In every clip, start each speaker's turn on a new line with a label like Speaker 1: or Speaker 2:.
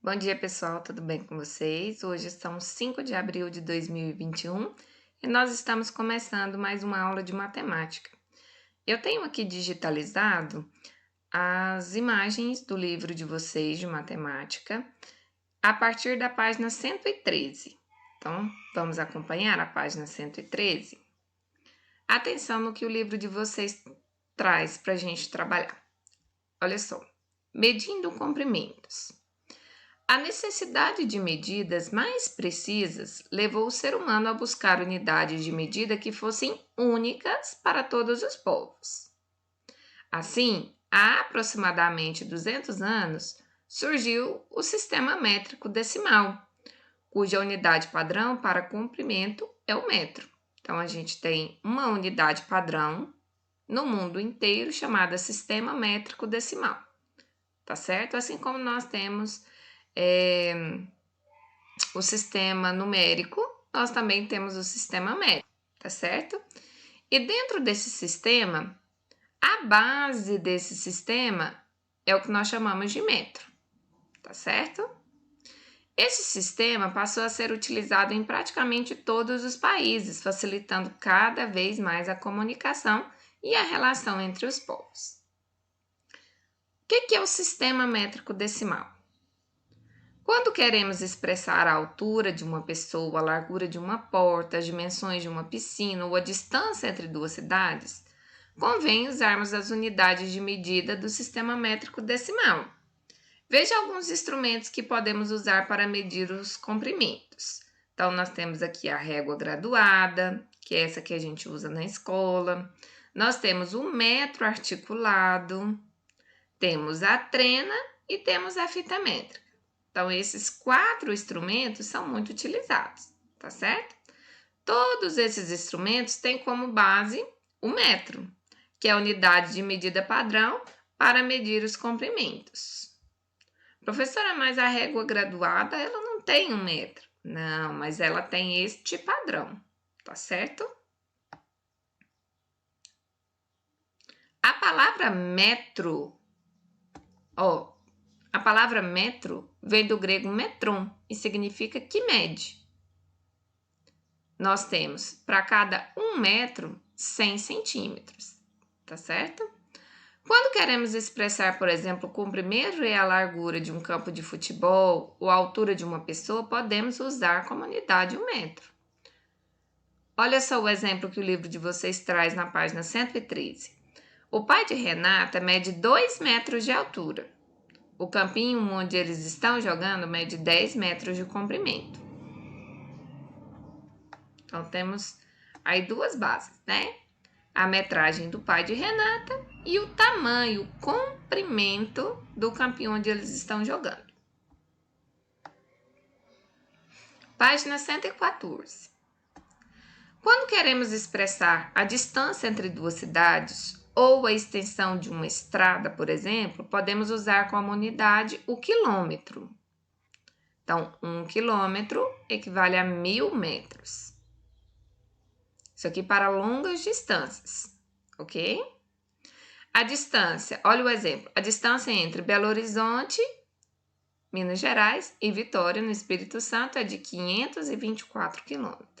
Speaker 1: Bom dia, pessoal, tudo bem com vocês? Hoje são 5 de abril de 2021 e nós estamos começando mais uma aula de matemática. Eu tenho aqui digitalizado as imagens do livro de vocês de matemática a partir da página 113. Então, vamos acompanhar a página 113? Atenção no que o livro de vocês traz para a gente trabalhar. Olha só, medindo comprimentos. A necessidade de medidas mais precisas levou o ser humano a buscar unidades de medida que fossem únicas para todos os povos. Assim, há aproximadamente 200 anos, surgiu o sistema métrico decimal, cuja unidade padrão para comprimento é o metro. Então, a gente tem uma unidade padrão no mundo inteiro chamada sistema métrico decimal, tá certo? Assim como nós temos o sistema numérico, nós também temos o sistema métrico, tá certo? E dentro desse sistema, a base desse sistema é o que nós chamamos de metro, tá certo? Esse sistema passou a ser utilizado em praticamente todos os países, facilitando cada vez mais a comunicação e a relação entre os povos. O que é o sistema métrico decimal? Quando queremos expressar a altura de uma pessoa, a largura de uma porta, as dimensões de uma piscina ou a distância entre duas cidades, convém usarmos as unidades de medida do sistema métrico decimal. Veja alguns instrumentos que podemos usar para medir os comprimentos. Então, nós temos aqui a régua graduada, que é essa que a gente usa na escola. Nós temos o metro articulado, temos a trena e temos a fita métrica. Então, esses 4 instrumentos são muito utilizados, tá certo? Todos esses instrumentos têm como base o metro, que é a unidade de medida padrão para medir os comprimentos. Professora, mas a régua graduada, ela não tem um metro. Não, mas ela tem este padrão, tá certo? A palavra metro, a palavra metro vem do grego metron e significa que mede. Nós temos para cada 1 metro 100 centímetros, tá certo? Quando queremos expressar, por exemplo, o comprimento e a largura de um campo de futebol ou a altura de uma pessoa, podemos usar como unidade o metro. Olha só o exemplo que o livro de vocês traz na página 113. O pai de Renata mede 2 metros de altura. O campinho onde eles estão jogando mede 10 metros de comprimento. Então, temos aí 2 bases, né? A metragem do pai de Renata e o tamanho, o comprimento do campinho onde eles estão jogando. Página 114. Quando queremos expressar a distância entre duas cidades ou a extensão de uma estrada, por exemplo, podemos usar como unidade o quilômetro. Então, 1 quilômetro equivale a 1000 metros. Isso aqui para longas distâncias, ok? A distância, olha o exemplo, a distância entre Belo Horizonte, Minas Gerais, e Vitória, no Espírito Santo, é de 524 quilômetros.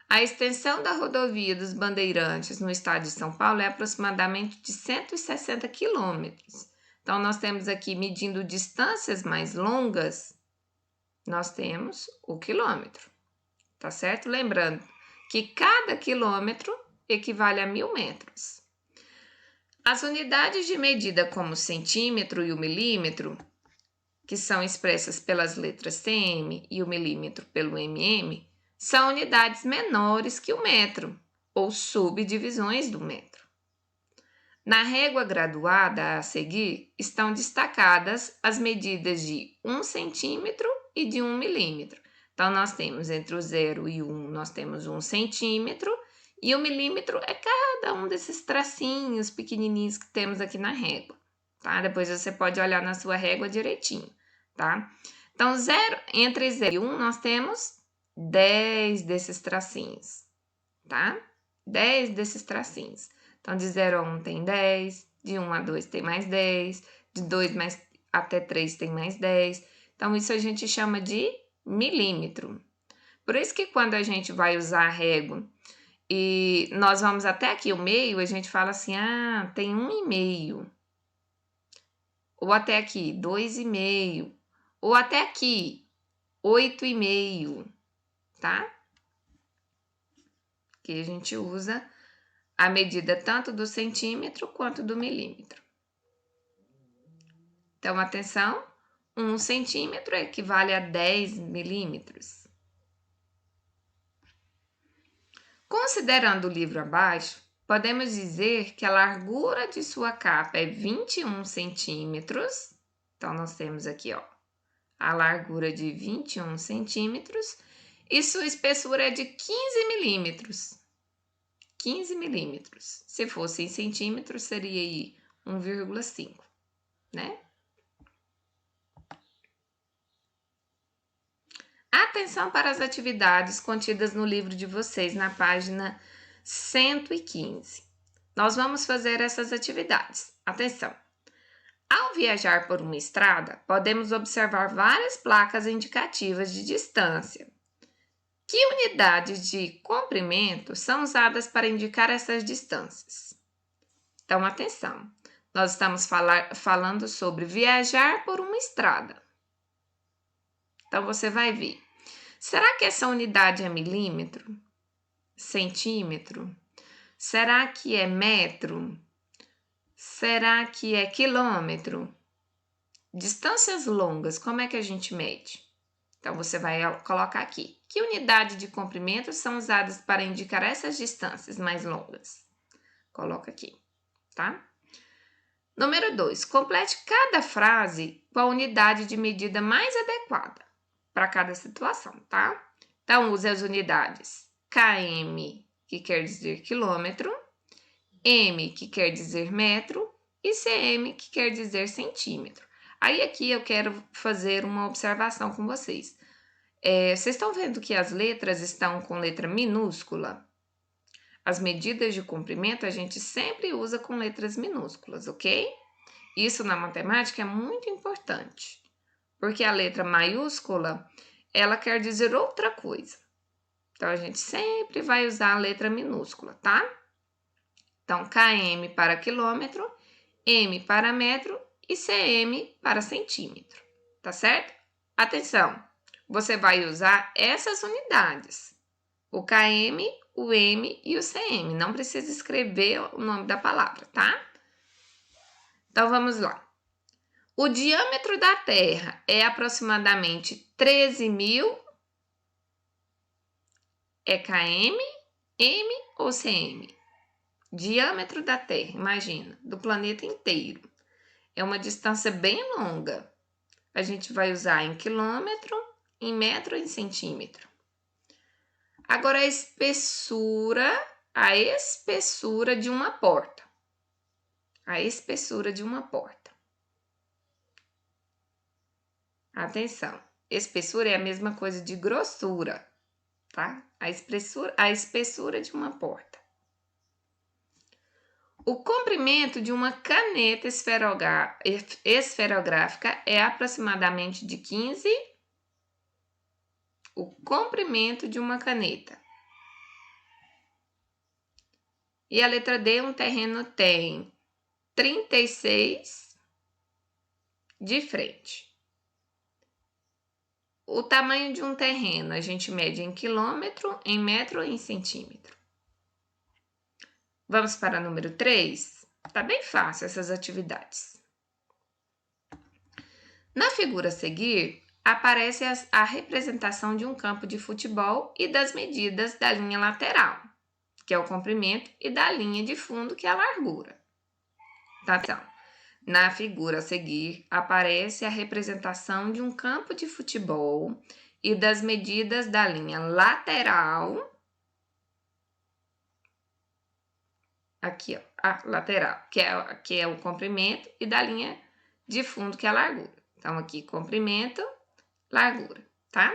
Speaker 1: A extensão da rodovia dos Bandeirantes no estado de São Paulo é aproximadamente de 160 quilômetros. Então, nós temos aqui, medindo distâncias mais longas, nós temos o quilômetro, tá certo? Lembrando que cada quilômetro equivale a 1000 metros. As unidades de medida como o centímetro e o milímetro, que são expressas pelas letras cm e o milímetro pelo mm, são unidades menores que o metro, ou subdivisões do metro. Na régua graduada a seguir, estão destacadas as medidas de 1 centímetro e de 1 milímetro. Então, nós temos entre o 0 e o 1, nós temos 1 centímetro, e o milímetro é cada um desses tracinhos pequenininhos que temos aqui na régua, tá? Depois você pode olhar na sua régua direitinho, tá? Então, entre 0 e 1, nós temos 10 desses tracinhos, tá? 10 desses tracinhos. Então, de 0 a 1 tem 10, de 1 a 2 tem mais 10, de 2 mais até 3 tem mais 10. Então, isso a gente chama de milímetro. Por isso que quando a gente vai usar a régua e nós vamos até aqui o meio, a gente fala assim, tem 1,5. Ou até aqui, 2,5. Ou até aqui, 8,5, tá? Que a gente usa a medida tanto do centímetro quanto do milímetro. Então, atenção, 1 centímetro equivale a 10 milímetros. Considerando o livro abaixo, podemos dizer que a largura de sua capa é 21 centímetros. Então, nós temos aqui, ó, a largura de 21 centímetros e sua espessura é de 15 milímetros. 15 milímetros. Se fosse em centímetros, seria aí 1,5, né? Atenção para as atividades contidas no livro de vocês, na página 115. Nós vamos fazer essas atividades. Atenção! Ao viajar por uma estrada, podemos observar várias placas indicativas de distância. Que unidades de comprimento são usadas para indicar essas distâncias? Então, atenção! Nós estamos falando sobre viajar por uma estrada. Então, você vai ver. Será que essa unidade é milímetro? Centímetro? Será que é metro? Será que é quilômetro? Distâncias longas, como é que a gente mede? Então, você vai colocar aqui. Que unidade de comprimento são usadas para indicar essas distâncias mais longas? Coloca aqui, tá? Número 2. Complete cada frase com a unidade de medida mais adequada para cada situação, tá? Então, use as unidades km, que quer dizer quilômetro, m, que quer dizer metro, e cm, que quer dizer centímetro. Aí, aqui eu quero fazer uma observação com vocês. Vocês estão vendo que as letras estão com letra minúscula? As medidas de comprimento a gente sempre usa com letras minúsculas, ok? Isso na matemática é muito importante, porque a letra maiúscula, ela quer dizer outra coisa. Então, a gente sempre vai usar a letra minúscula, tá? Então, km para quilômetro, m para metro e cm para centímetro, tá certo? Atenção, você vai usar essas unidades, o km, o m e o cm. Não precisa escrever o nome da palavra, tá? Então, vamos lá. O diâmetro da Terra é aproximadamente 13.000. É km, m ou cm? Diâmetro da Terra, imagina, do planeta inteiro. É uma distância bem longa. A gente vai usar em quilômetro, em metro e em centímetro. Agora, a espessura de uma porta. A espessura de uma porta. Atenção, espessura é a mesma coisa de grossura, tá? A espessura de uma porta. O comprimento de uma caneta esferográfica é aproximadamente de 15. O comprimento de uma caneta. E a letra D, um terreno tem 36 de frente. O tamanho de um terreno a gente mede em quilômetro, em metro e em centímetro. Vamos para o número 3? Tá bem fácil essas atividades. Na figura a seguir, aparece a representação de um campo de futebol e das medidas da linha lateral, que é o comprimento, e da linha de fundo, que é a largura. Tá, então, na figura a seguir, aparece a representação de um campo de futebol e das medidas da linha lateral. Aqui, ó, a lateral, que é o comprimento, e da linha de fundo, que é a largura. Então, aqui, comprimento, largura, tá?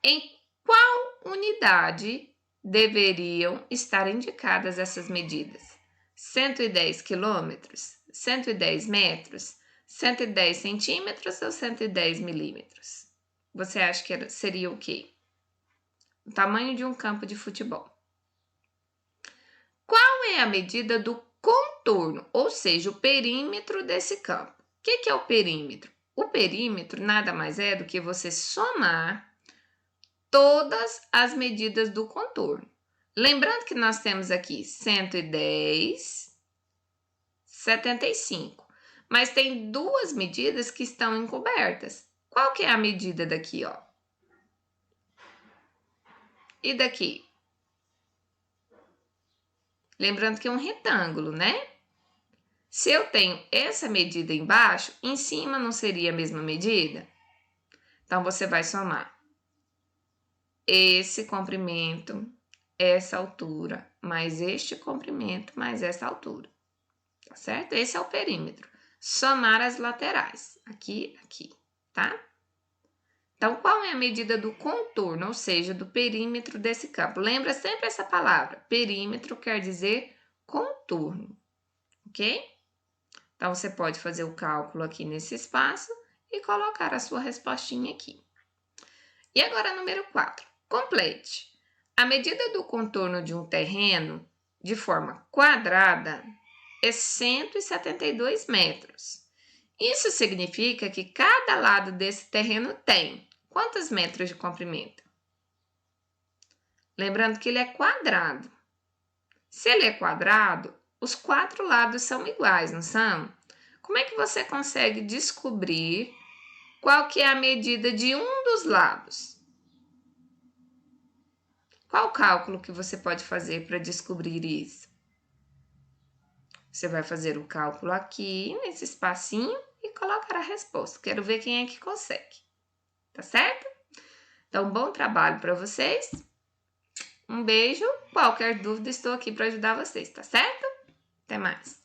Speaker 1: Em qual unidade deveriam estar indicadas essas medidas? 110 quilômetros, 110 metros, 110 centímetros ou 110 milímetros? Você acha que seria o quê? O tamanho de um campo de futebol. Qual é a medida do contorno, ou seja, o perímetro desse campo? O que é o perímetro? O perímetro nada mais é do que você somar todas as medidas do contorno. Lembrando que nós temos aqui 110, 75. Mas tem duas medidas que estão encobertas. Qual que é a medida daqui, ó? E daqui? Lembrando que é um retângulo, né? Se eu tenho essa medida embaixo, em cima não seria a mesma medida? Então, você vai somar esse comprimento, essa altura, mais este comprimento, mais essa altura. Tá certo? Esse é o perímetro. Somar as laterais, aqui, aqui, tá? Então, qual é a medida do contorno, ou seja, do perímetro desse campo? Lembra sempre essa palavra. Perímetro quer dizer contorno, ok? Então, você pode fazer o cálculo aqui nesse espaço e colocar a sua respostinha aqui. E agora, número 4. Complete. A medida do contorno de um terreno de forma quadrada é 172 metros. Isso significa que cada lado desse terreno tem quantos metros de comprimento? Lembrando que ele é quadrado. Se ele é quadrado, os 4 lados são iguais, não são? Como é que você consegue descobrir qual que é a medida de um dos lados? Qual o cálculo que você pode fazer para descobrir isso? Você vai fazer o cálculo aqui, nesse espacinho, e colocar a resposta. Quero ver quem é que consegue. Tá certo? Então, bom trabalho para vocês. Um beijo. Qualquer dúvida, estou aqui para ajudar vocês, tá certo? Até mais.